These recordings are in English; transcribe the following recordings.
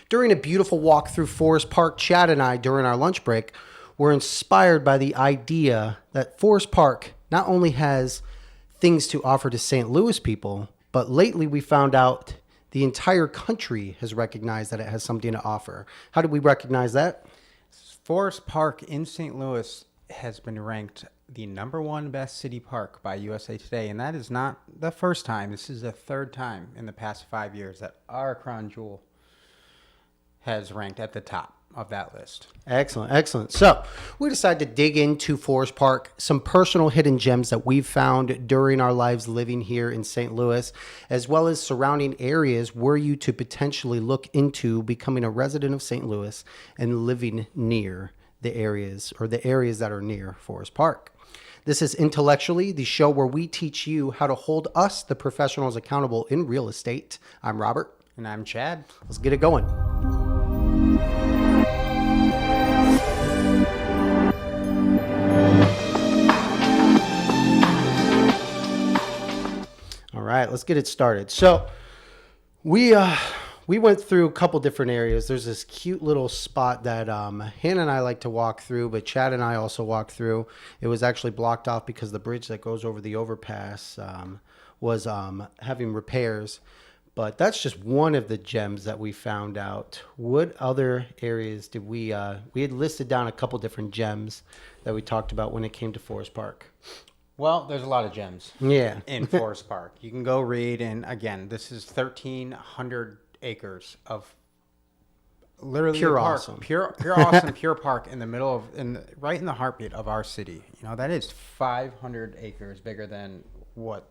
During a beautiful walk through Forest Park, Chad and I, during our lunch break, were inspired by the idea that Forest Park not only has things to offer to St. Louis people, but lately we found out the entire country has recognized that it has something to offer. How did we recognize that? Forest Park in St. Louis has been ranked the #1 best city park by USA Today, and that is not the first time. This is the third time in the past 5 years that our crown jewel has ranked at the top of that list. Excellent, excellent. So we decided to dig into Forest Park, some personal hidden gems that we've found during our lives living here in St. Louis, as well as surrounding areas were you to potentially look into becoming a resident of St. Louis and living near the areas that are near Forest Park. This is Intellectually, the show where we teach you how to hold us, the professionals, accountable in real estate. I'm Robert. And I'm Chad. Let's get it going. All right, let's get it started. So we went through a couple different areas. There's this cute little spot that Hannah and I like to walk through, but Chad and I also walked through. It was actually blocked off because the bridge that goes over the overpass was having repairs. But that's just one of the gems that we found out. What other areas did we had listed down a couple different gems that we talked about when it came to Forest Park. Well, there's a lot of gems Yeah. in Forest Park. You can go read, and again, this is 1,300 acres of literally Pure park, awesome. pure awesome, pure park in the middle of, right in the heartbeat of our city. You know, that is 500 acres bigger than what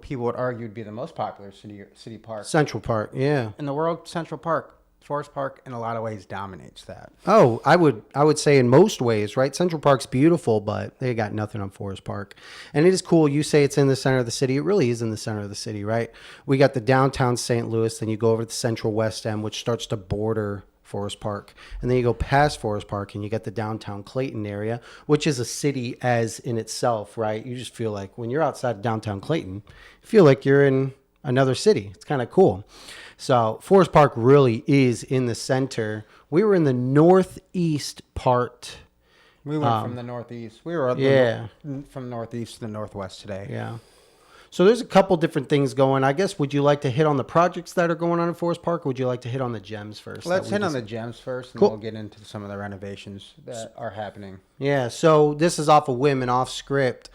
people would argue would be the most popular city park Central Park, yeah. in the world. Central Park, Forest Park, in a lot of ways dominates that. Oh, I would say in most ways, right? Central Park's beautiful, but they got nothing on Forest Park. And it is cool. You say it's in the center of the city. It really is in the center of the city, right? We got the downtown St. Louis, then you go over to the Central West End, which starts to border Forest Park. And then you go past Forest Park and you get the downtown Clayton area, which is a city as in itself, right? You just feel like when you're outside of downtown Clayton, you feel like you're in another city. It's kind of cool. So Forest Park really is in the center. We were in the northeast part. We went from the northeast. We were from northeast to the northwest today. Yeah. So there's a couple different things going. I guess, would you like to hit on the projects that are going on in Forest Park, or would you like to hit on the gems first? Let's hit on the gems first, and Cool. we'll get into some of the renovations that are happening. Yeah. So this is off a whim and off script.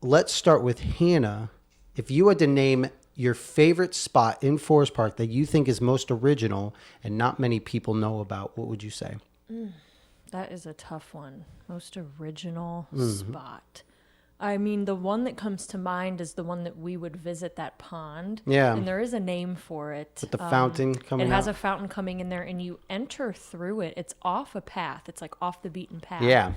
Let's start with Hannah. If you had to name your favorite spot in Forest Park that you think is most original and not many people know about, what would you say? That is a tough one. Most original spot. I mean, the one that comes to mind is the one that we would visit, that pond. Yeah. And there is a name for it. With the fountain coming It has out? a fountain coming in there, and you enter through it. It's off a path. It's like off the beaten path. Yeah.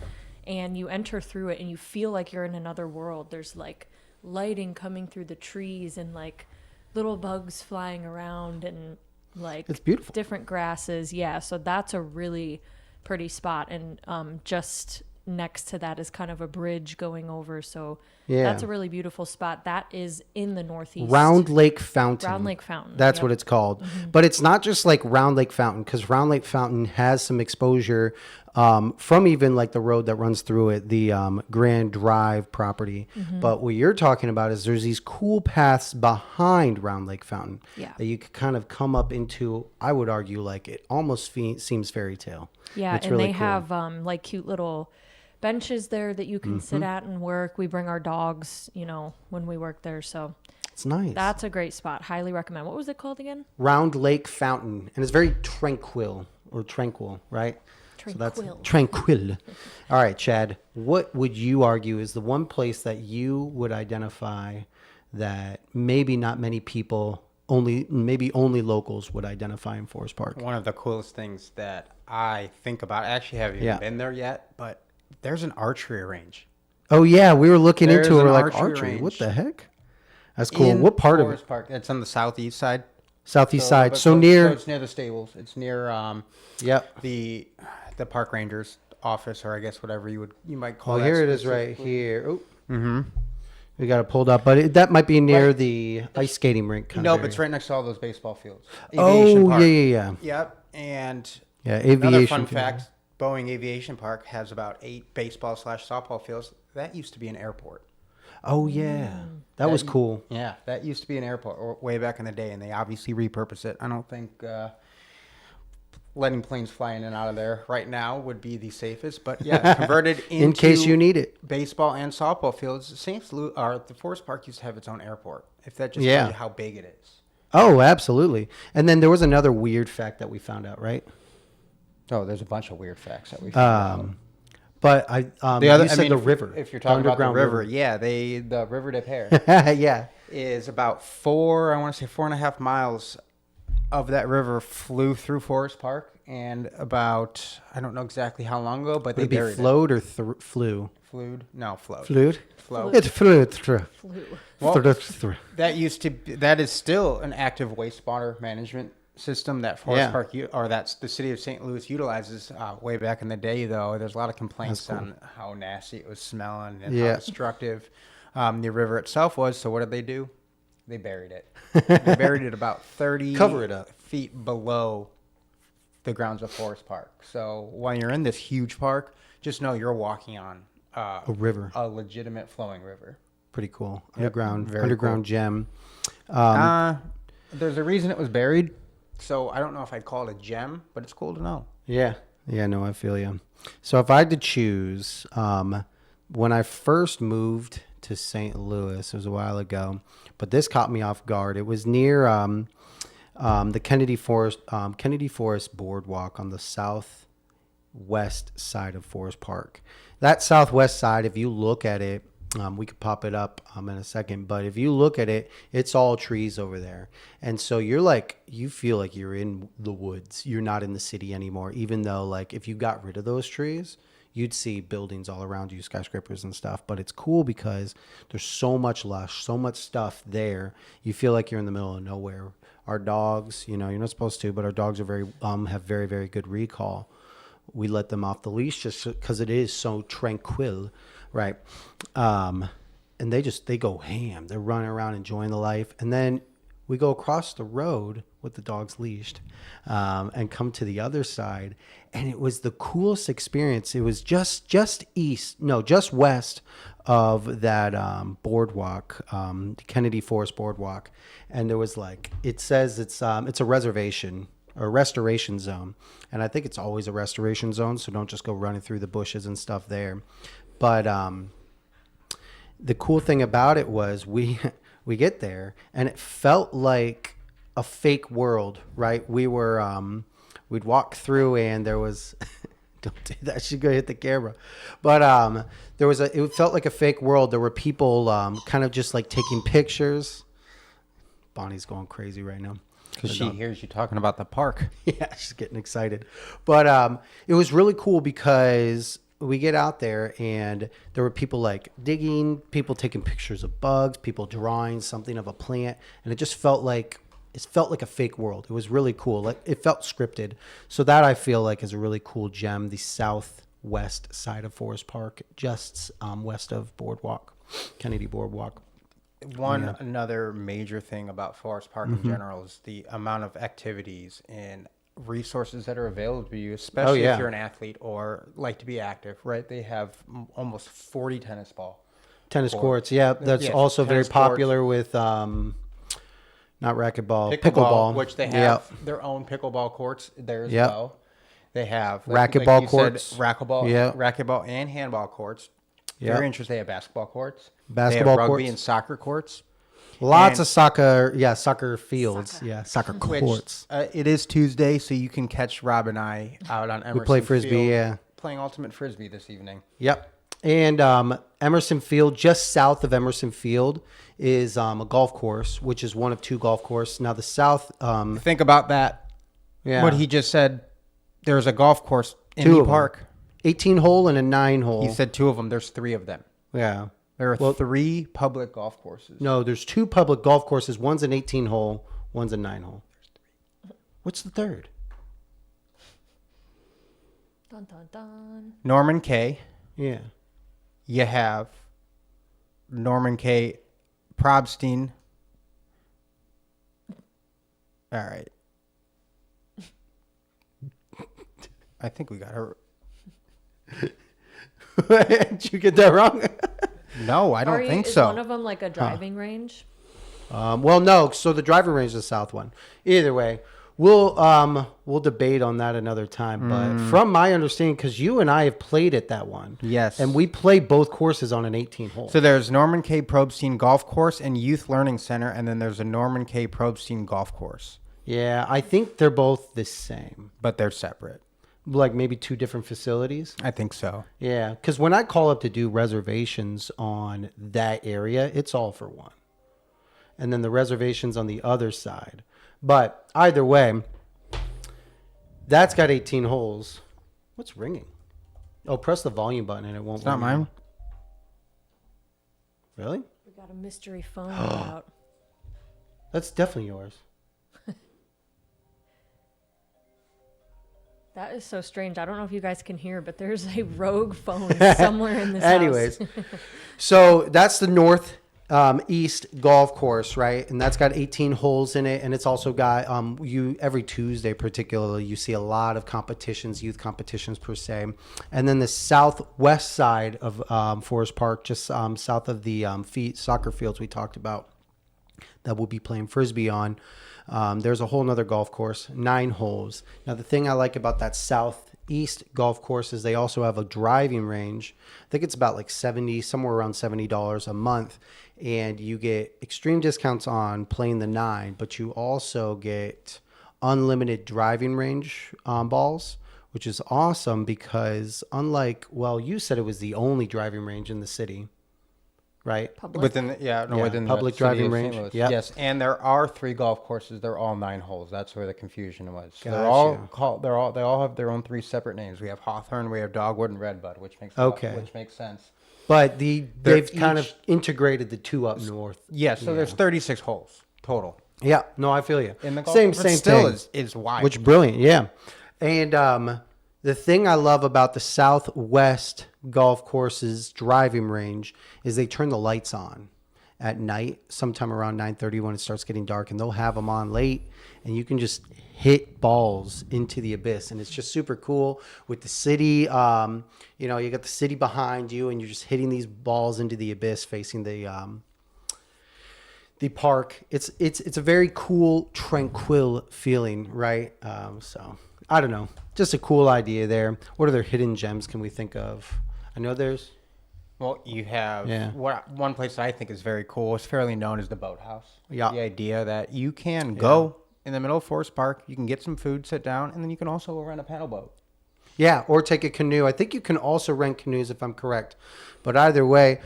And you enter through it, and you feel like you're in another world. There's like lighting coming through the trees and like little bugs flying around and like It's beautiful. different grasses. Yeah, so that's a really pretty spot. And just next to that is kind of a bridge going over. So Yeah. that's a really beautiful spot. That is in the northeast. Round Lake Fountain. Round Lake Fountain. That's Yep. what it's called. But it's not just like Round Lake Fountain, because Round Lake Fountain has some exposure from even like the road that runs through it, the Grand Drive property. But what you're talking about is there's these cool paths behind Round Lake Fountain Yeah. that you could kind of come up into. I would argue like it almost seems fairy tale. Yeah, It's and really they cool. have like cute little benches there that you can sit at and work. We bring our dogs, when we work there. So It's nice. that's a great spot. Highly recommend. What was it called again? Round Lake Fountain, and it's very tranquil, right? So that's Tranquil. tranquil. All right, Chad, what would you argue is the one place that you would identify that maybe not many people, maybe only locals would identify in Forest Park? One of the coolest things that I think about, I actually haven't even been there yet, but there's an archery range. Oh yeah, we were looking There's into it. an We're like, archery archery? range What the heck? That's cool. In What part of Forest it? Park. It's on the southeast side. Southeast side. but So near. So it's near the stables. It's near Yep. the park ranger's office, or I guess whatever you might call Oh, that. here it is right here. Oh. We got it pulled up, but that might be near the ice skating rink. Kind No, of but it's area. right next to all those baseball fields. Oh, Park. yeah. Yep. And Yeah, another aviation. fun field. fact, Boeing Aviation Park has about 8 baseball/softball fields. That used to be an airport. Oh, yeah. That was cool. Yeah, that used to be an airport way back in the day, and they obviously repurposed it. I don't think letting planes fly in and out of there right now would be the safest, but yeah, it's converted into In case you need it. baseball and softball fields. St. Louis, or the Forest Park used to have its own airport. If that just Yeah. tells you how big it is. Oh, absolutely. And then there was another weird fact that we found out, right? Oh, there's a bunch of weird facts that we found out. But you said the if, river. If you're talking about the Underground river, yeah, the River de Pere Yeah. is about 4.5 miles of that river flew through Forest Park, and about, I don't know exactly how long ago, but Would they it be buried flowed or flew? it. Flewed? No, flowed. Flewed? Flow. It flew through. Flew. Well, Through. that is still an active wastewater management system that Forest Yeah. Park, or that's the city of St. Louis utilizes. Way back in the day, though, there's a lot of complaints on how nasty it was smelling and how Yeah. destructive the river itself was. So what did they do? They buried it. They buried it about 30 Cover it up. feet below the grounds of Forest Park. So when you're in this huge park, just know you're walking on A river. a legitimate flowing river. Pretty cool. Yep, Underground very gem. There's a reason it was buried, so I don't know if I'd call it a gem, but it's cool to know. Yeah. Yeah, no, I feel you. So if I had to choose, when I first moved to St. Louis, it was a while ago, but this caught me off guard. It was near the Kennedy Forest Boardwalk on the southwest side of Forest Park. That southwest side, if you look at it, we could pop it up in a second, but if you look at it, it's all trees over there. And so you feel like you're in the woods. You're not in the city anymore, even though like if you got rid of those trees, you'd see buildings all around you, skyscrapers and stuff. But it's cool because there's so much lush, so much stuff there. You feel like you're in the middle of nowhere. Our dogs, you're not supposed to, but our dogs are have very, very good recall. We let them off the leash just because it is so tranquil, right? And they go ham. They're running around enjoying the life. And then we go across the road with the dogs leashed and come to the other side. And it was the coolest experience. It was just west of that boardwalk, Kennedy Forest Boardwalk. And there was it says it's a reservation or restoration zone. And I think it's always a restoration zone. So don't just go running through the bushes and stuff there. But the cool thing about it was we get there and it felt like a fake world, right? We were we'd walk through and there was don't do that, she's gonna hit the camera. But it felt like a fake world. There were people kind of just like taking pictures. Bonnie's going crazy right now Because she hears you talking about the park. yeah, she's getting excited. But it was really cool because we get out there and there were people like digging, people taking pictures of bugs, people drawing something of a plant, and it felt like a fake world. It was really cool. Like it felt scripted. So that I feel like is a really cool gem, the southwest side of Forest Park, just west of Kennedy Boardwalk. Another major thing about Forest Park in general is the amount of activities and resources that are available to you, especially if you're an athlete or like to be active, right? They have almost 40 tennis courts. Yeah, that's also very popular with not racquetball, pickleball, which they have their own pickleball courts there as well. They have racquetball courts, racquetball and handball courts. Very interesting. They have basketball courts. They have rugby courts and soccer courts. Lots of soccer fields. Soccer courts. It is Tuesday, so you can catch Rob and I out on Emerson We play Frisbee, Field, playing ultimate Frisbee this evening. Yep. And Emerson Field, just south of Emerson Field, is a golf course, which is one of two golf courses. Now, the south... Think about that. Yeah. What he just said, there's a golf course in Two the of them. park. 18-hole and a 9-hole. He said two of them. There's three of them. Yeah. There are three public golf courses. No, there's two public golf courses. One's an 18-hole, one's a 9-hole. What's the third? Dun, dun, dun. Norman K. Yeah. You have Norman K. Probstein. All right. I think we got her. Did you get that wrong? No, I don't think Is so. one of them like a driving range? Well, no. So the driving range is the south one. Either way, we'll debate on that another time. But from my understanding, because you and I have played at that one, Yes. and we play both courses on an 18 hole. So there's Norman K. Probstein Golf Course and Youth Learning Center, and then there's a Norman K. Probstein Golf Course, Yeah, I think they're both the same. but they're separate. Like maybe two different facilities. I think so. Yeah, because when I call up to do reservations on that area, it's all for one. And then the reservations on the other side. But either way, that's got 18 holes. What's ringing? Oh, press the volume button and it won't It's not ring. mine. Really? We got a mystery phone out. That's definitely yours. That is so strange. I don't know if you guys can hear, but there's a rogue phone somewhere in this Anyways, house. so that's the north east golf course, right? And that's got 18 holes in it, and it's also got you every Tuesday, particularly, you see a lot of competitions, youth competitions per se. And then the southwest side of Forest Park, just south of the soccer fields we talked about, that we'll be playing frisbee on. There's a whole nother golf course, 9 holes. Now, the thing I like about that southeast golf course is they also have a driving range. I think it's about like somewhere around $70 a month. And you get extreme discounts on playing the 9, but you also get unlimited driving range balls, which is awesome because unlike, well, you said it was the only driving range in the city. Right? Public. Within the public city driving of St. range. Louis. Yep. Yes, and there are 3 golf courses. They're all 9 holes. That's where the confusion was. So Gotcha. they all have their own 3 separate names. We have Hawthorne, we have Dogwood, and Redbud, which makes sense. But they've kind of each- integrated the 2 up north. Yeah, so there's 36 holes total. Yeah, no, I feel you. In the golf Same course, but thing. still is wide. Which brilliant, yeah. And the thing I love about the Southwest golf course's driving range is they turn the lights on at night, sometime around 9:30 when it starts getting dark, and they'll have them on late, and you can just hit balls into the abyss, and it's just super cool with the city. You got the city behind you, and you're just hitting these balls into the abyss facing the park. It's a very cool, tranquil feeling, right? So I don't know, just a cool idea there. What other hidden gems can we think of? I know there's. Well, you have one place that I think is very cool. It's fairly known as the Boathouse. Yeah. The idea that you can go in the middle of Forest Park, you can get some food, sit down, and then you can also rent a paddle boat. Yeah, or take a canoe. I think you can also rent canoes if I'm correct. But either way,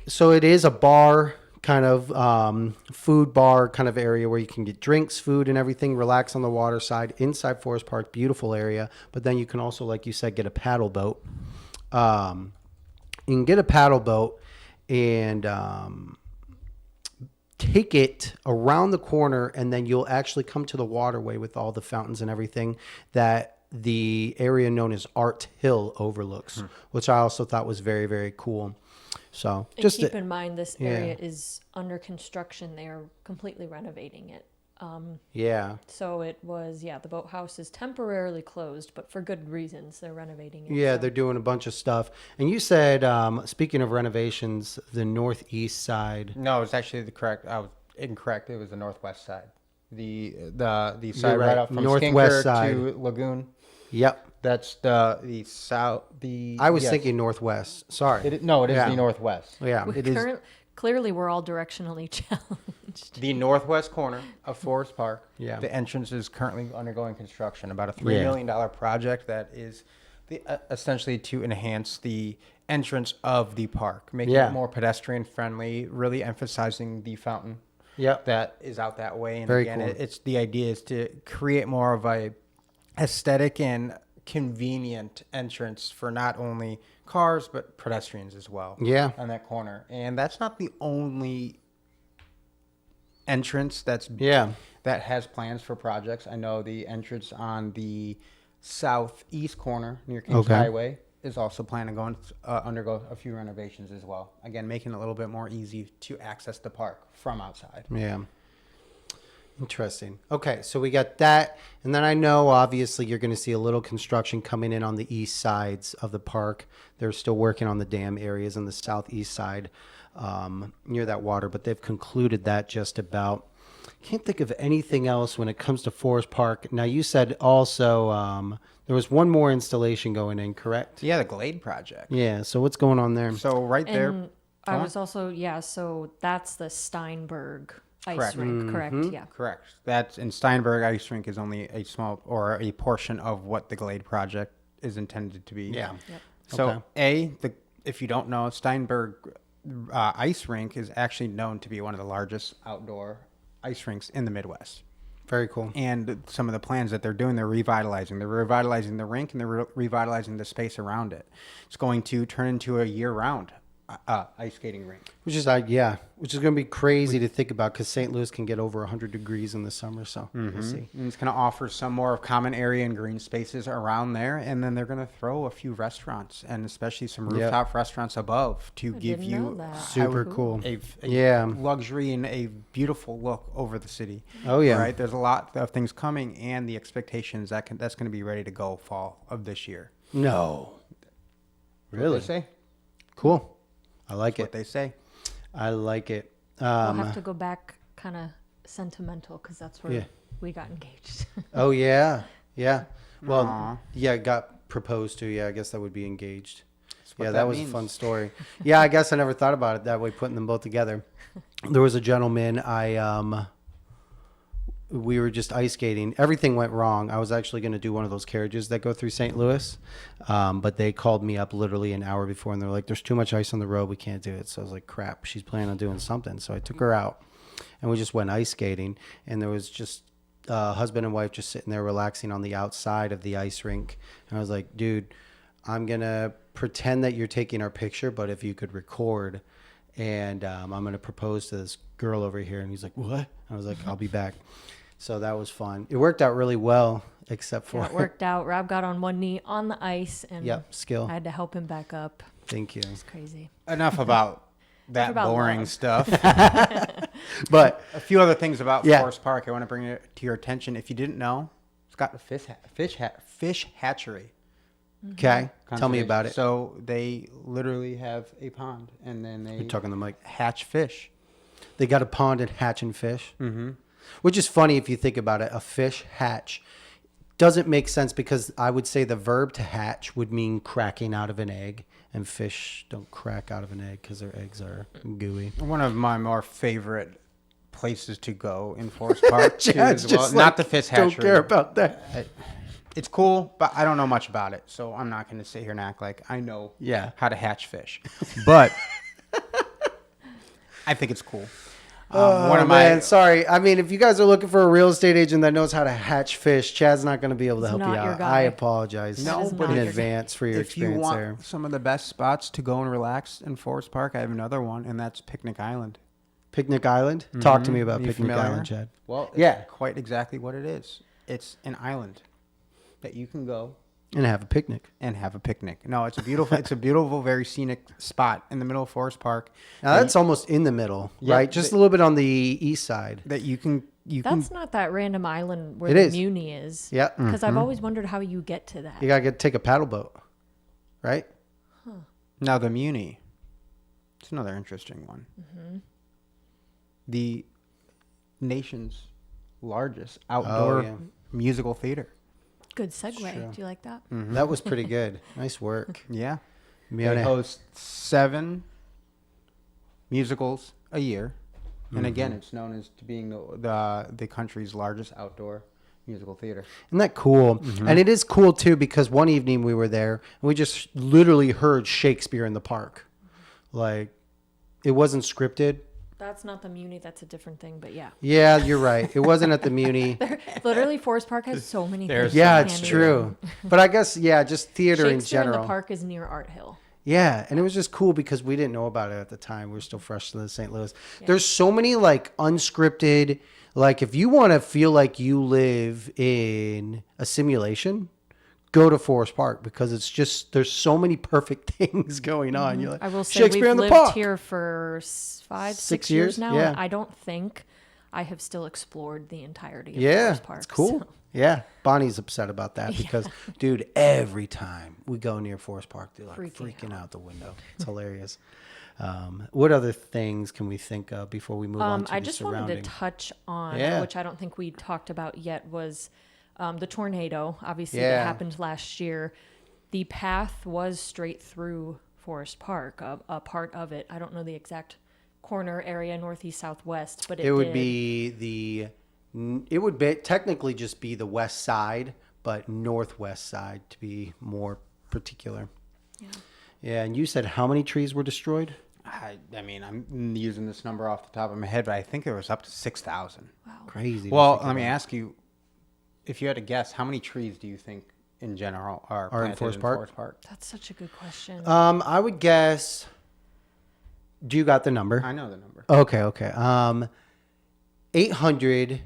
so it is a bar kind of food bar kind of area where you can get drinks, food, and everything, relax on the water side inside Forest Park. Beautiful area. But then you can also, like you said, get a paddle boat. You can get a paddle boat and take it around the corner, and then you'll actually come to the waterway with all the fountains and everything that the area known as Art Hill overlooks, which I also thought was very, very cool. So And just keep in mind, this area is under construction. They are completely renovating it. yeah. So it was, the boathouse is temporarily closed, but for good reasons. They're renovating it. Yeah, so. they're doing a bunch of stuff. And you said, speaking of renovations, the northeast side. No, it's actually I was incorrect. It was the northwest side. The side You're right. right up from Northwest Skinker side. to Lagoon. Yep. That's the south. I was thinking northwest. Sorry. It is the northwest. Yeah. Clearly, we're all directionally challenged. The northwest corner of Forest Park. Yeah. The entrance is currently undergoing construction. About a $3 million project that is essentially to enhance the entrance of the park, making it more pedestrian friendly, really emphasizing the fountain. Yep. That is out that way. And Very again, cool. it's the idea is to create more of a aesthetic and convenient entrance for not only cars but pedestrians as well. Yeah. On that corner. And that's not the only entrance that has plans for projects. I know the entrance on the southeast corner near Kings Highway is also planning on undergo a few renovations as well. Again, making it a little bit more easy to access the park from outside. Yeah. Interesting. Okay, so we got that. And then I know, obviously, you're going to see a little construction coming in on the east sides of the park. They're still working on the dam areas on the southeast side near that water, but they've concluded that just about. Can't think of anything else when it comes to Forest Park. Now, you said also there was one more installation going in, correct? Yeah, the Glade project. Yeah, so what's going on there? So right there. And I was also, so that's the Steinberg ice Correct. rink, correct? Yeah. Correct. That's in Steinberg Ice Rink is only a small or a portion of what the Glade project is intended to be. Yeah. Yep. So if you don't know, Steinberg Ice Rink is actually known to be one of the largest outdoor ice rinks in the Midwest. Very cool. And some of the plans that they're doing, they're revitalizing. They're revitalizing the rink and they're revitalizing the space around it. It's going to turn into a year-round ice skating rink. Which is going to be crazy to think about because St. Louis can get over 100 degrees in the summer. So we'll see. And it's going to offer some more of common area and green spaces around there. And then they're going to throw a few restaurants and especially some rooftop restaurants above to give didn't you know that. Super cool. a Yeah. luxury and a beautiful look over the city. Oh, yeah. Right. There's a lot of things coming, and the expectations that's going to be ready to go fall of this year. No. Really? What they say? Cool. I like What it. they say. I like it. We'll have to go back kind of sentimental because that's where Yeah. we got engaged. Oh, yeah. Yeah. Well, Aw. yeah, got proposed to. Yeah, I guess that would be engaged. what Yeah, that that was means. a fun story. Yeah, I guess I never thought about it that way, putting them both together. There was a gentleman we were just ice skating. Everything went wrong. I was actually going to do one of those carriages that go through St. Louis, but they called me up literally an hour before, and they're like, "There's too much ice on the road. We can't do it." So I was like, "Crap." She's planning on doing something, so I took her out, and we just went ice skating. And there was just husband and wife just sitting there relaxing on the outside of the ice rink. And I was like, "Dude, I'm gonna pretend that you're taking our picture, but if you could record." And I'm going to propose to this girl over here. And he's like, "What?" I was like, "I'll be back." So that was fun. It worked out really well, except for... Yeah, it worked out. Rob got on one knee on the ice, and skill. I had to help him back up. Thank you. It's crazy. Enough about that about boring love. stuff. But A few other things about Yeah. Forest Park I want to bring it to your attention. If you didn't know, it's got a fish hatchery. okay, tell me about it. So they literally have a pond, and then they You're talking to the mic. hatch fish. They got a pond and hatching fish, which is funny if you think about it. A fish hatch doesn't make sense because I would say the verb to hatch would mean cracking out of an egg, and fish don't crack out of an egg because their eggs are gooey. One of my more favorite places to go in Forest Park. too, Chad's as well. just Not like, the fish don't hatchery. care about that. It's cool, but I don't know much about it, so I'm not going to sit here and act like I know Yeah. how to hatch fish. But I think it's cool. One of my Sorry. I mean, if you guys are looking for a real estate agent that knows how to hatch fish, Chad's not going to be able to help you not your out. guy. I apologize No, but in not your advance for your if you experience want there. some of the best spots to go and relax in Forest Park, I have another one, and that's Picnic Island. Picnic Island? Talk to me about You Picnic familiar? Island, Chad. Well, it's Yeah. quite exactly what it is. It's an island that you can go And have a picnic. and have a picnic. No, it's a beautiful, very scenic spot in the middle of Forest Park. Now, that's almost in the middle, Yeah, right? Just a little bit on the east side. that you can That's not that random island where It the is. Muni is. Yeah. Because I've always wondered how you get to that. You got to take a paddle boat, right? Now the Muni. It's another interesting one. The nation's largest outdoor yeah. musical theater. Good segue. Do you like that? That was pretty good. Nice work. Yeah. They Mione. host 7 musicals a year. And again, it's known as to being the country's largest outdoor musical theater. Isn't that cool? And it is cool, too, because one evening we were there, and we just literally heard Shakespeare in the park. Like, it wasn't scripted. That's not the Muni. That's a different thing. But yeah. Yeah, you're right. It wasn't at the Muni. Literally, Forest Park has so many There's things. Yeah, you it's can't true. But I guess, yeah, just theater in Shakespeare in general. the park is near Art Hill. Yeah, and it was just cool because we didn't know about it at the time. We were still fresh to the St. Louis. There's so many like unscripted, like if you want to feel like you live in a simulation, go to Forest Park because it's just there's so many perfect things going on. You're like, I will say Shakespeare we've in the lived Park. here for 5, 6 6 years years? now. Yeah. And I don't think I have still explored the entirety of Yeah, Forest Park. it's cool. so- Yeah, Bonnie's upset about that because, dude, every time we go near Forest Park, they're like freaking out the window. It's hilarious. What other things can we think of before we move on to I the just surrounding? wanted to touch on, Yeah. which I don't think we talked about yet, was the tornado, obviously, Yeah. that happened last year. The path was straight through Forest Park, a part of it. I don't know the exact corner area, northeast, southwest, but It would did. be it would be technically just be the west side, but northwest side to be more particular. Yeah. Yeah, and you said how many trees were destroyed? I mean, I'm using this number off the top of my head, but I think it was up to 6,000. Wow. Crazy. to Well, think let me about. ask you, if you had to guess, how many trees do you think in general are in planted Forest in Park? Forest Park? That's such a good question. I would guess. Do you got the number? I know the number. Okay. 800.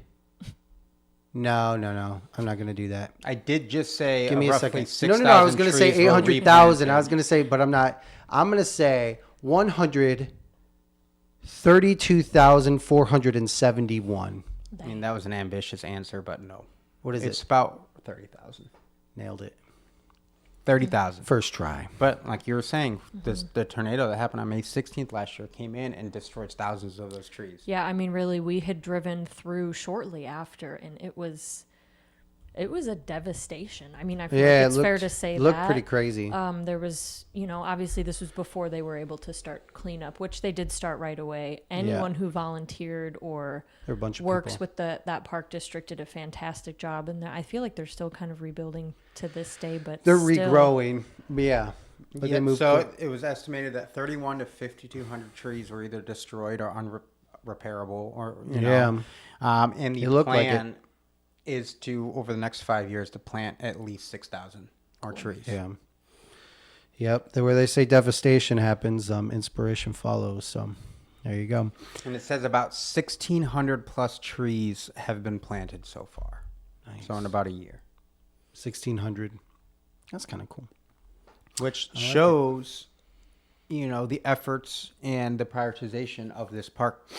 No. I'm not gonna do that. I did just say Give me a roughly second. 6,000 No. I was gonna say trees were 800,000. I was replanted. gonna say, but I'm not. I'm gonna say 132,471. I mean, that was an ambitious answer, but no. What is It's it? about 30,000. Nailed it. 30,000. First try. But like you were saying, the tornado that happened on May 16th last year came in and destroyed thousands of those trees. Yeah, I mean, really, we had driven through shortly after, and it was a devastation. I mean, I feel Yeah, like it's fair to say looked that. pretty crazy. There was, obviously this was before they were able to start cleanup, which they did start right away. Anyone who volunteered or There were a bunch of works people. with that park district did a fantastic job, and I feel like they're still kind of rebuilding to this day. But They're still, regrowing. Yeah. But Yeah, they moved so quick. it was estimated that 31 to 5,200 trees were either destroyed or unrepairable, or and the It looked like it. plan is to, over the next 5 years, to plant at least 6,000 more trees. Yeah. Yep. Where they say devastation happens, inspiration follows. So there you go. And it says about 1,600 plus trees have been planted so far. Nice. So in about a year. 1,600. That's kind of cool. Which shows, the efforts and the prioritization of this park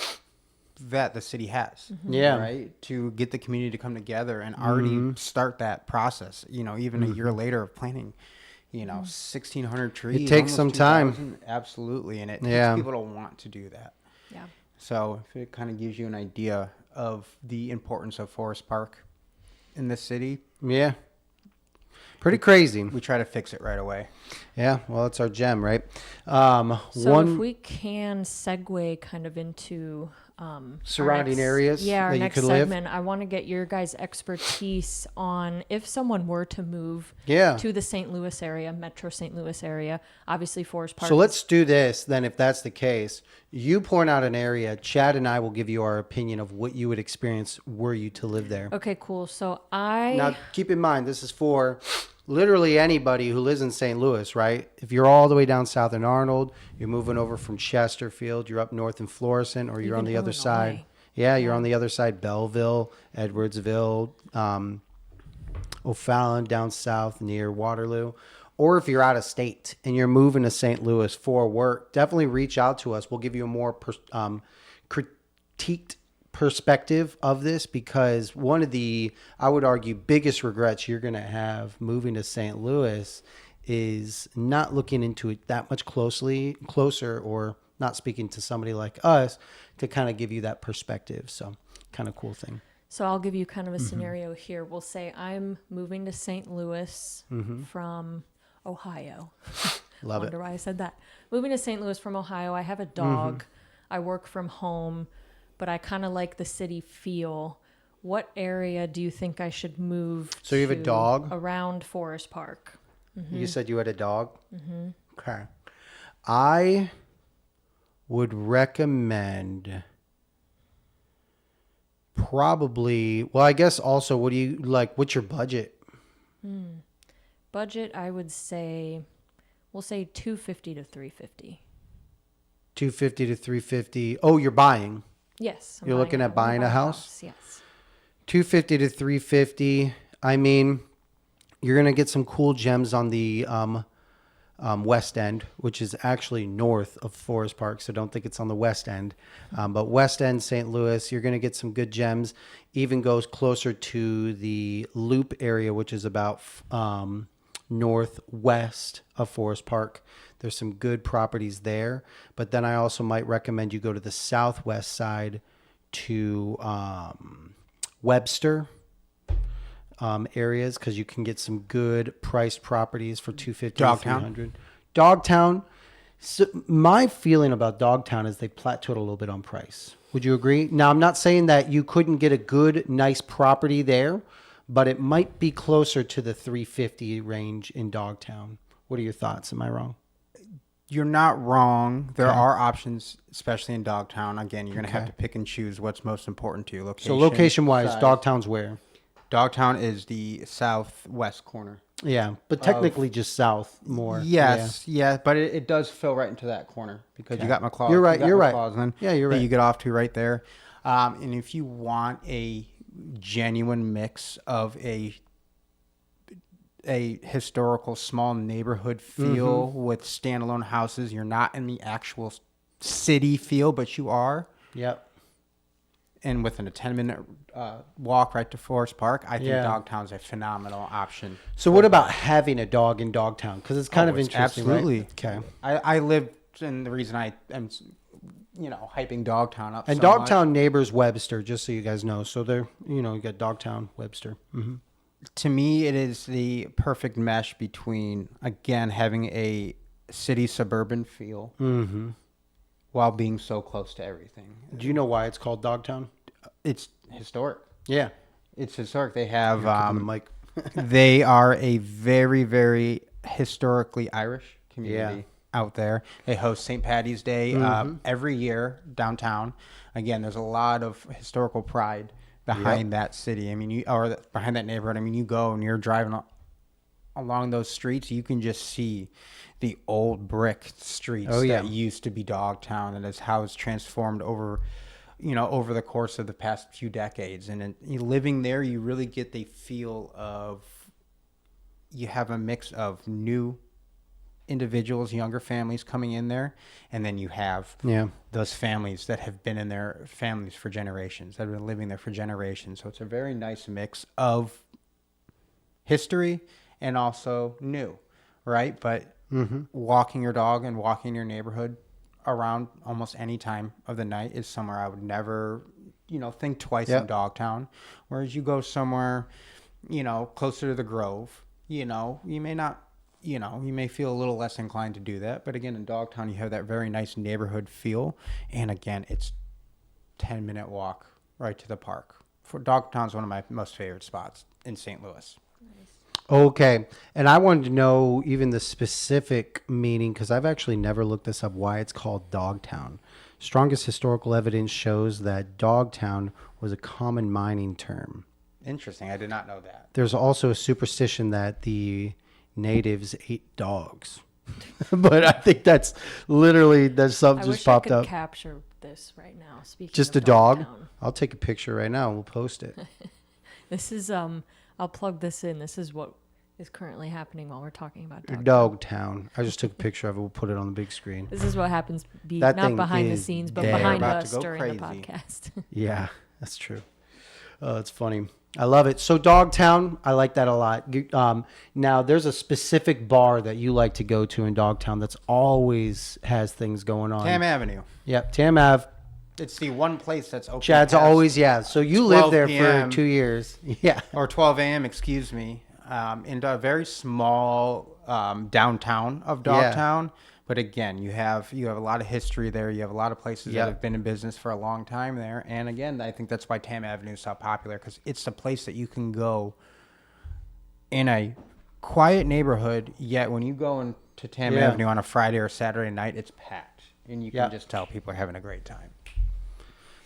that the city has. Yeah. Right? To get the community to come together and already start that process, even a year later of planting, 1,600 trees. takes almost some time. 2,000. Absolutely. And it Yeah. takes people to want to do that. Yeah. So if it kind of gives you an idea of the importance of Forest Park in the city, Yeah. Pretty crazy. we try to fix it right away. Yeah. Well, it's our gem, right? So if we can segue kind of into our Surrounding areas yeah, our that you next could live? segment, I want to get your guys' expertise on if someone were to move Yeah. to the St. Louis area, Metro St. Louis area, obviously Forest Park. So let's do this then. If that's the case, you point out an area. Chad and I will give you our opinion of what you would experience were you to live there. Okay, cool. So Now, keep in mind, this is for literally anybody who lives in St. Louis, right? If you're all the way down south in Arnold, you're moving over from Chesterfield, you're up north in Florissant, or you're on Even the other Illinois. side. Yeah, you're on the other side, Belleville, Edwardsville, O'Fallon down south near Waterloo. Or if you're out of state and you're moving to St. Louis for work, definitely reach out to us. We'll give you a more critiqued perspective of this, because one of the, I would argue, biggest regrets you're going to have moving to St. Louis is not looking into it that much closer, or not speaking to somebody like us to kind of give you that perspective. So kind of cool thing. So I'll give you kind of a scenario here. We'll say I'm moving to St. Louis from Ohio. Love it. Wonder why I said that. Moving to St. Louis from Ohio. I have a dog. I work from home, but I kind of like the city feel. What area do you think I should move So you have a to dog? around Forest Park? You said you had a dog? Okay. I would recommend probably, well, I guess also, what do you like? What's your budget? Budget, I would say, we'll say 250 to 350. 250 to 350. Oh, you're buying. Yes. You're looking at buying a house? Yes. 250 to 350. I mean, You're going to get some cool gems on the West End, which is actually north of Forest Park. So don't think it's on the West End. But West End, St. Louis, you're going to get some good gems. Even goes closer to the Loop area, which is about northwest of Forest Park. There's some good properties there. But then I also might recommend you go to the southwest side to Webster areas, because you can get some good priced properties for 250 Dogtown? 300. Dogtown. So my feeling about Dogtown is they plateaued a little bit on price. Would you agree? Now, I'm not saying that you couldn't get a good, nice property there, but it might be closer to the 350 range in Dogtown. What are your thoughts? Am I wrong? You're not wrong. There Okay. are options, especially in Dogtown. Again, you're going to have Okay. to pick and choose what's most important to you. Location, So location-wise, size. Dogtown's where? Dogtown is the southwest corner. Yeah, but technically just south more. Yes, yeah, but it does fill right into that corner because you got McClaw. You're right, you got you're right. McClaughlin Yeah, you're that right. You get off to right there. And if you want a genuine mix of a historical small neighborhood feel with standalone houses, you're not in the actual city feel, but you are. Yep. And within a 10-minute walk right to Forest Park, I think Yeah. Dogtown's a phenomenal option. So what about having a dog in Dogtown? Because it's kind of it's interesting, absolutely. right? Okay. I live, and the reason I am, hyping Dogtown up And so Dogtown neighbors Webster, just so you guys know. So they're, you got Dogtown, Webster. Mm-hmm. to me, it is the perfect mesh between, again, having a city suburban feel while being so close to everything. Do you know why it's called Dogtown? It's historic. Yeah. It's historic. They have, On the mic. they are a very, very historically Irish community out there. They host St. Patty's Day every year downtown. Again, there's a lot of historical pride behind that city. I mean, behind that neighborhood. I mean, you go and you're driving along those streets, you can just see the old brick streets that used to be Dogtown, and how it's transformed over the course of the past few decades. And living there, you really get the feel of, you have a mix of new individuals, younger families coming in there, and then you have those families that have been in their families for generations, that have been living there for generations. So it's a very nice mix of history and also new, right? But walking your dog and walking your neighborhood around almost any time of the night is somewhere I would never, think twice in Dogtown. Whereas you go somewhere, closer to the Grove, you may not, you may feel a little less inclined to do that. But again, in Dogtown, you have that very nice neighborhood feel. And again, it's 10-minute walk right to the park. Dogtown's one of my most favorite spots in St. Louis. Okay. And I wanted to know even the specific meaning, because I've actually never looked this up, why it's called Dogtown. Strongest historical evidence shows that Dogtown was a common mining term. Interesting. I did not know that. There's also a superstition that the natives ate dogs. But I think that's something I just wish popped I could up. capture this right now. Speaking Just of a dog? Dogtown. I'll take a picture right now and we'll post it. This is I'll plug this in. This is what is currently happening while we're talking about Dogtown. Dogtown. I just took a picture of it. We'll put it on the big screen. This is what happens That not thing behind the is scenes, but there. behind About to us go during the crazy. podcast. Yeah, that's true. Oh, it's funny. I love it. So Dogtown, I like that a lot. Now, there's a specific bar that you like to go to in Dogtown that's always has things going on. Tam Avenue. Yep, Tam Ave. It's the one place that's open. Chad's past always, So you lived 12 there p.m. for 2 years. Yeah. or 12 a.m. Excuse me, in a very small downtown of Dogtown. But again, you have a lot of history there. You have a lot of places that have been in business for a long time there. And again, I think that's why Tam Avenue is so popular, because it's the place that you can go in a quiet neighborhood. Yet when you go into Tam Avenue on a Friday or Saturday night, it's packed, and you can just tell people are having a great time.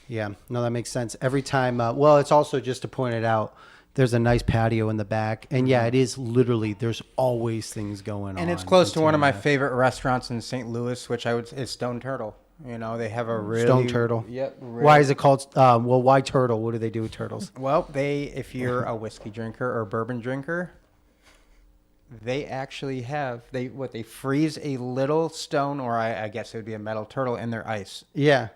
Yeah, no, that makes sense. Every time, it's also, just to point it out, there's a nice patio in the back. And it is literally, there's always things going on. And it's close to one of my Tam Ave. favorite restaurants in St. Louis, which is Stone Turtle. They have a really... Stone Turtle. Yep. Why is it called, why turtle? What do they do with turtles? Well, if you're a whiskey drinker or bourbon drinker, they actually have they freeze a little stone, or I guess it would be a metal turtle, in their ice. Yeah.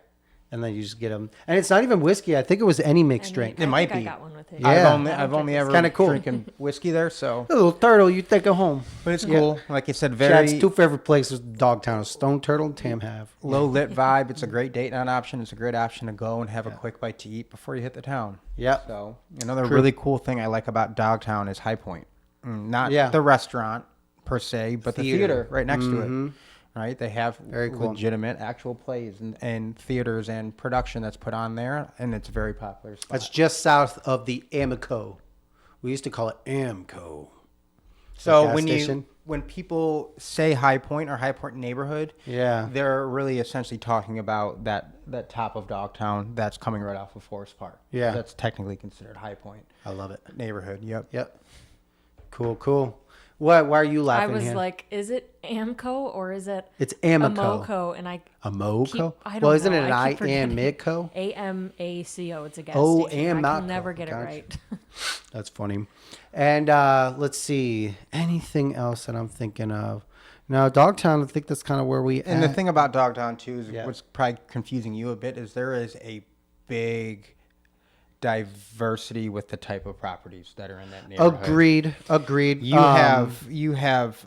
And then you just get them. And it's not even whiskey. I think it was any mixed drink. It might I be. got one with it. Yeah. I've only ever Kinda cool. drinking whiskey there, so A little turtle, you take it home. but it's cool. Like you said, Chad's very two favorite places, Dogtown, Stone Turtle and Tam Have. low lit vibe. It's a great date night option. It's a great option to go and have a quick bite to eat before you hit the town. Yep. So another really cool thing I like about Dogtown is High Point. Not the restaurant per se, but the theater right next to it. Right, they have Very cool. legitimate actual plays and theaters and production that's put on there, and it's a very popular spot. That's just south of the Amico. We used to call it Amco. So gas station. when people say High Point or High Point neighborhood, Yeah. they're really essentially talking about that top of Dogtown that's coming right off of Forest Park. Yeah. That's technically considered High Point I love it. neighborhood. Yep. Yep. Cool. Why are you I laughing? was Hannah? like, is it Amco or is it It's Amico. Amoco? And I Amoco? I don't Well, isn't know. it an I keep forgetting. Amico? AMACO. It's a gas Oh, station. I Amaco. can never get Gotcha. it right. That's funny. And let's see. Anything else that I'm thinking of? No, Dogtown, I think that's kind of where we And the at. thing about Dogtown too is Yeah. what's probably confusing you a bit is there is a big diversity with the type of properties that are in that neighborhood. Agreed. You have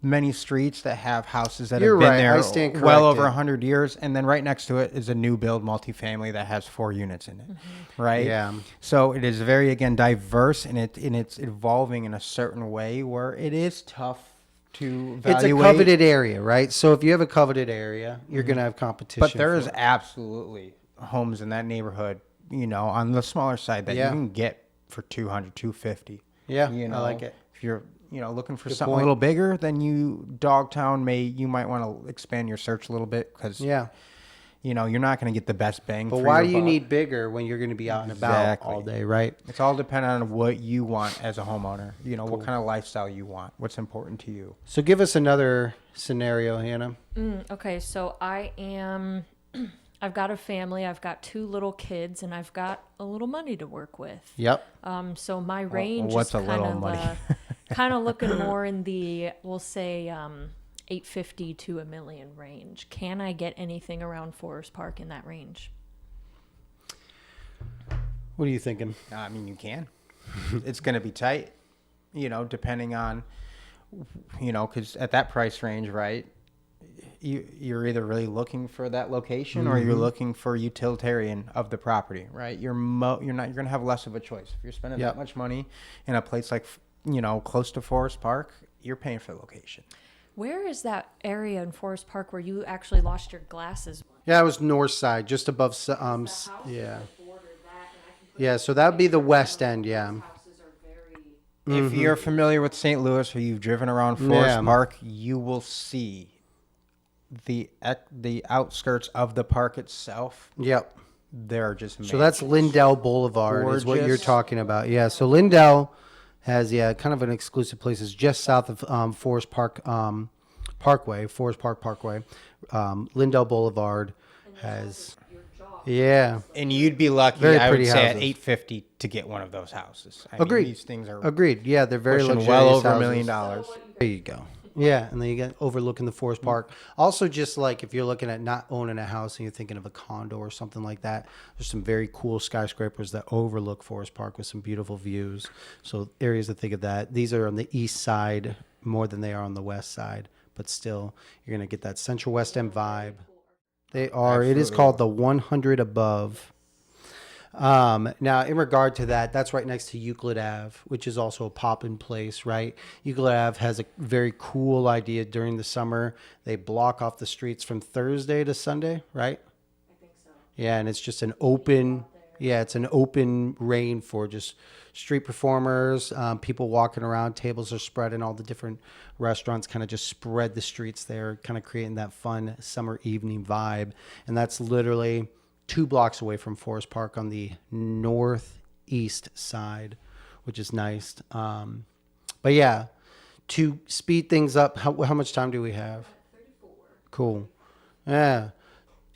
many streets that have houses that You're have been right. there I stand well over corrected. 100 years, and then right next to it is a new build multifamily that has 4 units in it, right? Yeah. So it is very again diverse, and it's evolving in a certain way where it is tough to It's a evaluate. coveted area, right? So if you have a coveted area, you're going to have competition. But there for is it. absolutely homes in that neighborhood, on the smaller side that you Yeah. can get for 200, 250. Yeah, I like it. If you're, looking for Good something point. a little bigger, then Dogtown you might want to expand your search a little bit because, Yeah. you're not going to get the best bang But for why your do you buck. need bigger when you're going to be out and about Exactly. all day, right? It's all dependent on what you want as a homeowner. What kind of lifestyle you want, what's important to you. So give us another scenario, Hannah. Okay, so I've got a family, I've got 2 little kids, and I've got a little money to work with. Yep. So my range what's is a kind little of money? kind of looking more in the, we'll say, 850 to $1 million range. Can I get anything around Forest Park in that range? What are you thinking? I mean, you can. It's going to be tight, depending on, because at that price range, right, you're either really looking for that location or you're looking for utilitarian of the property, right? You're going to have less of a choice. If you're spending that much money in a place like, close to Forest Park, you're paying for the location. Where is that area in Forest Park where you actually lost your glasses? Yeah, it was north side, just above. Yeah. Yeah, so that would be the west end. Yeah. If you're familiar with St. Louis or you've driven around Forest Park, you will see the outskirts of the park itself. Yep. They're just So that's Lindell Boulevard is what you're Gorgeous. talking about. Yeah. So Lindell has kind of an exclusive place. It's just south of Forest Park Parkway, Forest Park Parkway. Lindell Boulevard has. Yeah. And you'd be lucky, Very I would pretty say, at houses. $850 to get one of those houses. I Agreed. mean, these things are Agreed. Yeah, they're very pushing luxurious well over $1 houses. million. There you go. Yeah, and then you get overlooking the Forest Park. Also, just like if you're looking at not owning a house and you're thinking of a condo or something like that, there's some very cool skyscrapers that overlook Forest Park with some beautiful views. So areas to think of that. These are on the east side more than they are on the west side, but still, you're gonna get that Central West End vibe. They are. It is Absolutely. called the 100 Above. Now, in regard to that, that's right next to Euclid Ave, which is also a pop-in place, right? Euclid Ave has a very cool idea during the summer. They block off the streets from Thursday to Sunday, right? I think so. Yeah, and it's just an open, it's an open reign for just street performers, people walking around, tables are spread, and all the different restaurants kind of just spread the streets there, kind of creating that fun summer evening vibe. And that's literally 2 blocks away from Forest Park on the northeast side, which is nice. But yeah, to speed things up, how much time do we have? 34. Cool. Yeah.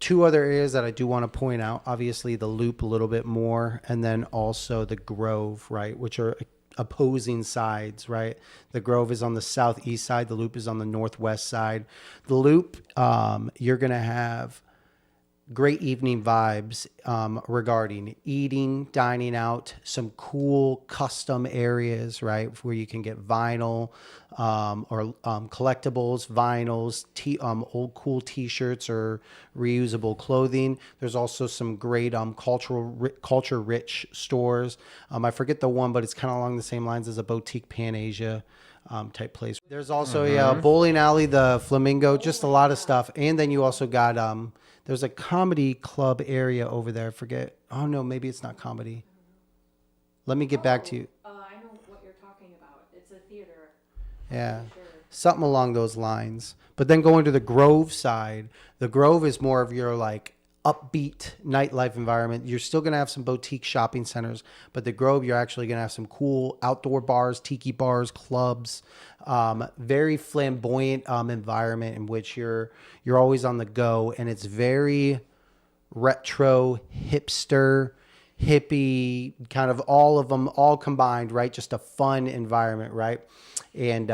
2 other areas that I do want to point out, obviously the Loop a little bit more, and then also the Grove, right, which are opposing sides, right? The Grove is on the southeast side. The Loop is on the northwest side. The Loop, you're going to have great evening vibes regarding eating, dining out, some cool custom areas, right, where you can get vinyl or collectibles, vinyls, old cool T-shirts or reusable clothing. There's also some great culture rich stores. I forget the one, but it's kind of along the same lines as a boutique Pan Asia type place. There's also a bowling alley, the Flamingo, just a lot of stuff. And then you also got there's a comedy club area over there. I forget. Oh no, maybe it's not comedy. Let me get back to you. I know what you're talking about. It's a theater. Yeah. Sure. Something along those lines. But then going to the Grove side, the Grove is more of your like upbeat nightlife environment. You're still going to have some boutique shopping centers, but the Grove, you're actually going to have some cool outdoor bars, tiki bars, clubs, very flamboyant environment in which you're always on the go, and it's very retro, hipster, hippie, kind of all of them all combined, right? Just a fun environment, right? And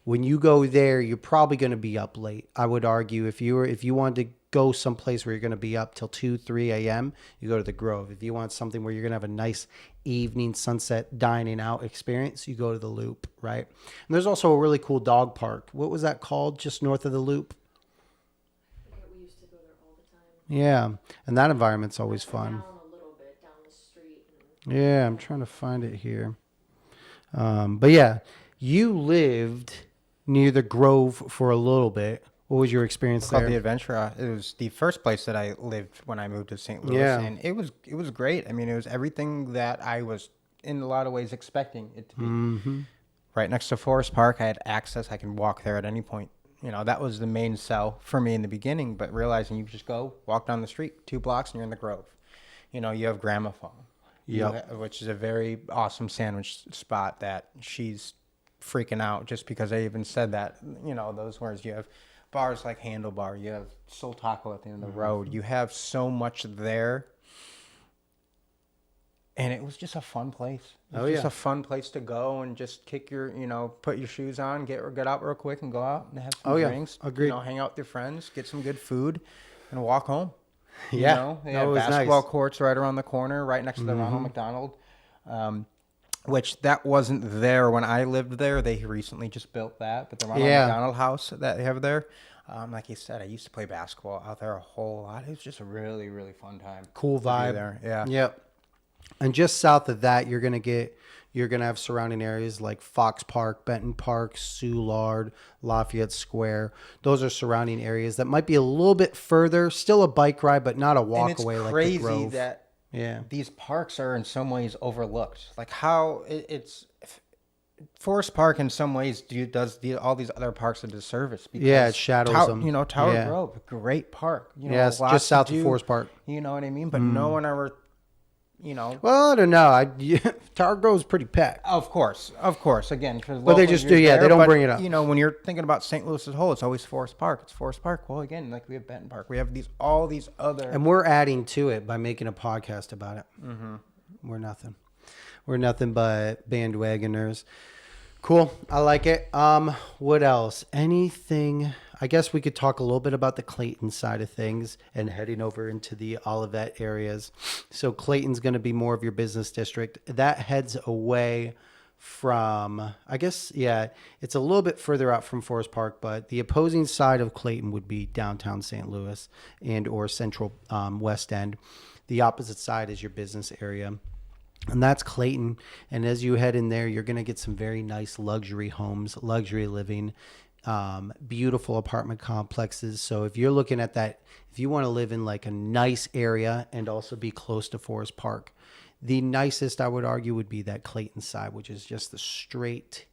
when you go there, you're probably going to be up late. I would argue if you wanted to go someplace where you're going to be up till 2, 3 a.m., you go to the Grove. If you want something where you're going to have a nice evening sunset dining out experience, you go to the Loop, right? And there's also a really cool dog park. What was that called just north of the Loop? I forget, we used to go there all the time. Yeah, and that environment's always fun. Down a little bit, down the street. Yeah, I'm trying to find it here. But yeah, you lived near the Grove for a little bit. What was your experience Called there? the Adventure. It was the first place that I lived when I moved to St. Louis, Yeah. and it was great. I mean, it was everything that I was in a lot of ways expecting it to be. Right next to Forest Park, I had access. I can walk there at any point. You know, that was the main sell for me in the beginning. But realizing you just go walk down the street 2 blocks and you're in the Grove. You know, you have Gramophone, which is a very awesome sandwich spot that she's freaking out just because I even said that. You know, those words. You have bars like Handlebar, you have Soul Taco at the end of the road. You have so much there, and it was just a fun place. It was just a fun place to go and just kick your, put your shoes on, get out real quick, and go out and have some drinks. Agreed. Hang out with your friends, get some good food, and walk home. Yeah, They that have was basketball nice. courts right around the corner, right next to the Ronald McDonald. Which that wasn't there when I lived there. They recently just built that, but the Ronald McDonald House that they have there, like you said, I used to play basketball out there a whole lot. It was just a really, really fun time. Cool to be vibe. there. Yeah. Yep. And just south of that, you're gonna have surrounding areas like Fox Park, Benton Park, Soulard, Lafayette Square. Those are surrounding areas that might be a little bit further. Still a bike ride, but not a walk And it's away like the crazy Grove. that Yeah. these parks are in some ways overlooked. Like how it's Forest Park in some ways does all these other parks a disservice. Because It shadows them. Tower Grove, great park. Yes, lots just south to of do, Forest Park. You know what I mean? But no one ever, Well, I don't know. Tower Grove's pretty packed. Of course. Again, But they just do, they don't bring it up. When you're thinking about St. Louis as a whole, it's always Forest Park. It's Forest Park. Well, again, like we have Benton Park. We have all these other. And we're adding to it by making a podcast about it. We're nothing. We're nothing but bandwagoners. Cool. I like it. What else? Anything? I guess we could talk a little bit about the Clayton side of things and heading over into the Olivet areas. So Clayton's going to be more of your business district. That heads away from, I guess, it's a little bit further out from Forest Park, but the opposing side of Clayton would be downtown St. Louis and or central West End. The opposite side is your business area. And that's Clayton. And as you head in there, you're going to get some very nice luxury homes, luxury living, beautiful apartment complexes. So if you're looking at that, if you want to live in like a nice area and also be close to Forest Park, the nicest I would argue would be that Clayton side, which is just the straight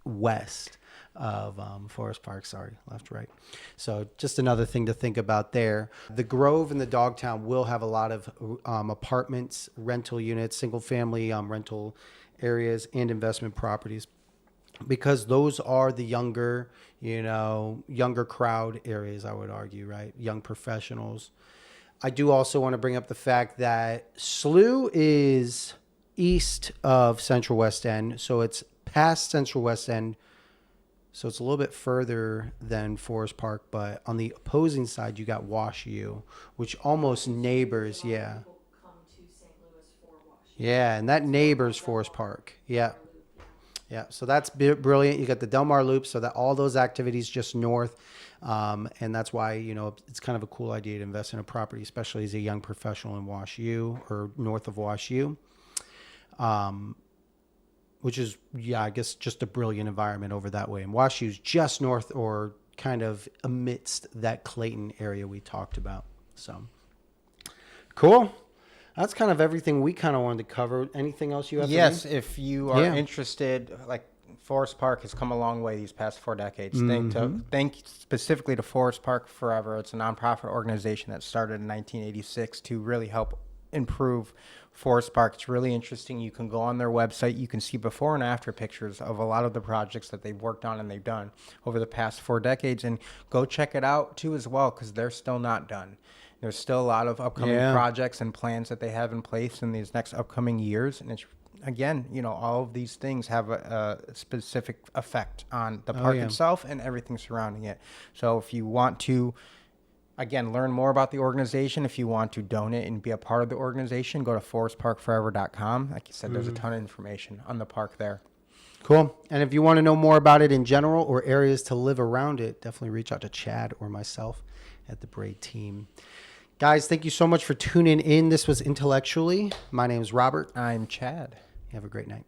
west of Forest Park. Sorry, left, right. So just another thing to think about there. The Grove and the Dogtown will have a lot of apartments, rental units, single family rental areas, and investment properties, because those are the younger crowd areas, I would argue, right? Young professionals. I do also want to bring up the fact that SLU is east of Central West End. So it's past Central West End. So it's a little bit further than Forest Park, but on the opposing side, you got Wash U, which almost neighbors. Yeah. Yeah, and that neighbors Forest Park. Yeah. Yeah, so that's brilliant. You got the Del Mar Loop, so that all those activities just north, and that's why it's kind of a cool idea to invest in a property, especially as a young professional in Wash U or north of Wash U, which is I guess just a brilliant environment over that way. And Wash U's just north or kind of amidst that Clayton area we talked about. So cool. That's kind of everything we kind of wanted to cover. Anything else you have? Yes, if you are interested, like Forest Park has come a long way these past 4 decades. Thank specifically to Forest Park Forever. It's a nonprofit organization that started in 1986 to really help improve Forest Park. It's really interesting. You can go on their website. You can see before and after pictures of a lot of the projects that they've worked on and they've done over the past 4 decades. And go check it out too as well, because they're still not done. There's still a lot of upcoming projects and plans that they have in place in these next upcoming years. And it's, again, all of these things have a specific effect on the park itself and everything surrounding it. So if you want to, again, learn more about the organization, if you want to donate and be a part of the organization, go to forestparkforever.com. Like you said, there's a ton of information on the park there. Cool. And if you want to know more about it in general or areas to live around it, definitely reach out to Chad or myself at the Braid team. Guys, thank you so much for tuning in. This was Intellectually. My name is Robert. I'm Chad. Have a great night.